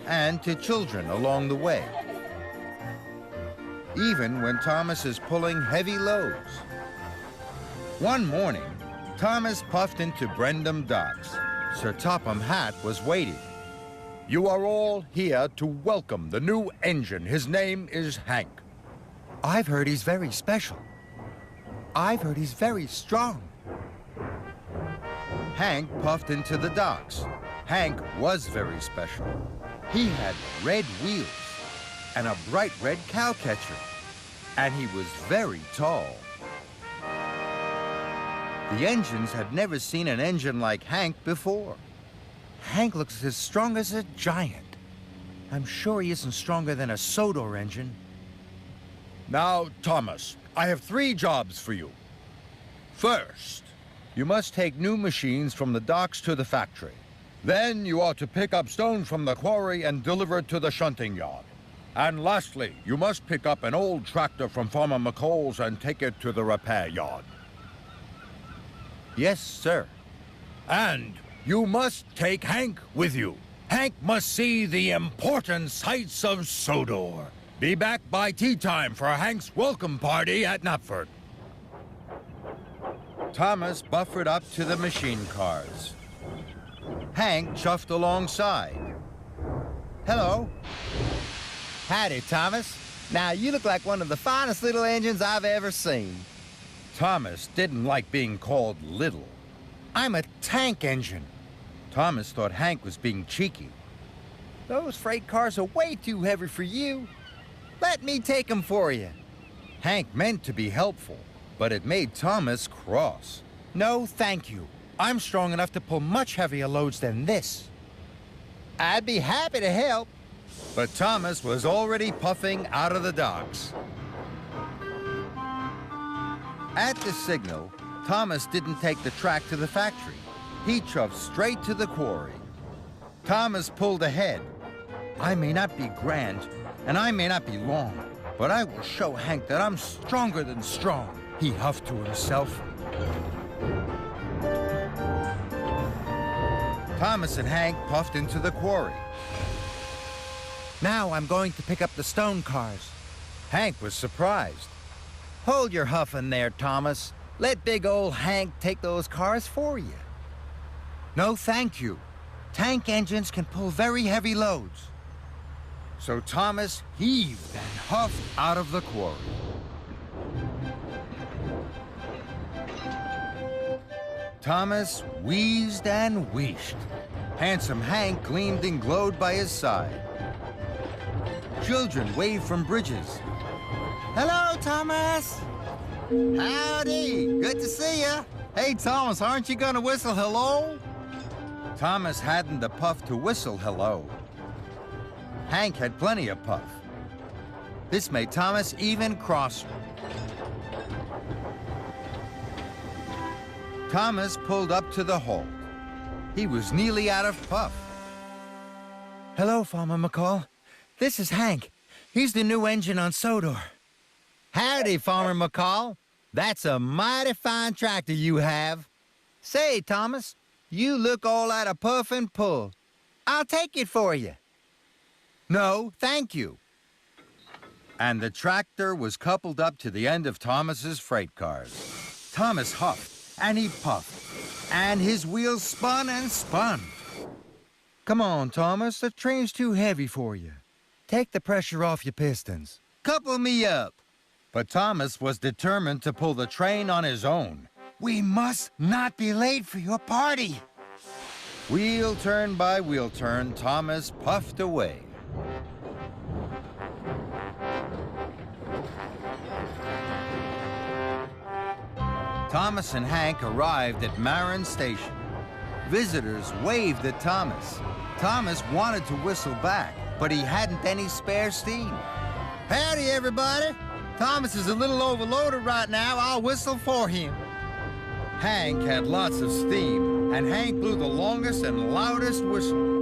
and to children along the way. Even when Thomas is pulling heavy loads. One morning, Thomas puffed into Brendam Docks. Sir Topham Hatt was waiting. "You are all here to welcome the new engine. His name is Hank." "I've heard he's very special. I've heard he's very strong." Hank puffed into the docks. Hank was very special. He had red wheels and a bright red cowcatcher, and he was very tall. The engines had never seen an engine like Hank before. Hank looks as strong as a giant. I'm sure he isn't stronger than a Sodor engine. "Now, Thomas, I have 3 jobs for you. First, you must take new machines from the docks to the factory. Then you are to pick up stone from the quarry and deliver it to the shunting yard. And lastly, you must pick up an old tractor from Farmer McCall's and take it to the repair yard." "Yes, sir." "And you must take Hank with you. Hank must see the important sights of Sodor. Be back by tea time for Hank's welcome party at Knapford." Thomas buffered up to the machine cars. Hank chuffed alongside. "Hello." Howdy, Thomas. Now, you look like one of the finest little engines I've ever seen. Thomas didn't like being called little. I'm a tank engine. Thomas thought Hank was being cheeky. Those freight cars are way too heavy for you. Let me take them for you. Hank meant to be helpful, but it made Thomas cross. No, thank you. I'm strong enough to pull much heavier loads than this. I'd be happy to help. But Thomas was already puffing out of the docks. At the signal, Thomas didn't take the track to the factory. He chuffed straight to the quarry. Thomas pulled ahead. "I may not be grand, and I may not be long, but I will show Hank that I'm stronger than strong," he huffed to himself. Thomas and Hank puffed into the quarry. "Now I'm going to pick up the stone cars." Hank was surprised. "Hold your huffing there, Thomas. Let big old Hank take those cars for you." "No, thank you. Tank engines can pull very heavy loads." So Thomas heaved and huffed out of the quarry. Thomas wheezed and wheeshed. Handsome Hank gleamed and glowed by his side. Children waved from bridges. "Hello, Thomas." "Howdy. Good to see you. Hey, Thomas, aren't you gonna whistle hello?" Thomas hadn't the puff to whistle hello. Hank had plenty of puff. This made Thomas even crosser. Thomas pulled up to the halt. He was nearly out of puff. "Hello, Farmer McCall. This is Hank. He's the new engine on Sodor." "Howdy, Farmer McCall. That's a mighty fine tractor you have. Say, Thomas, you look all out of puff and pull. I'll take it for you." "No, thank you." And the tractor was coupled up to the end of Thomas's freight cars. Thomas huffed, and he puffed, and his wheels spun and spun. "Come on, Thomas, the train's too heavy for you. Take the pressure off your pistons. Couple me up." But Thomas was determined to pull the train on his own. "We must not be late for your party." Wheel turn by wheel turn, Thomas puffed away. Thomas and Hank arrived at Marin Station. Visitors waved at Thomas. Thomas wanted to whistle back, but he hadn't any spare steam. "Howdy, everybody. Thomas is a little overloaded right now. I'll whistle for him." Hank had lots of steam, and Hank blew the longest and loudest whistle.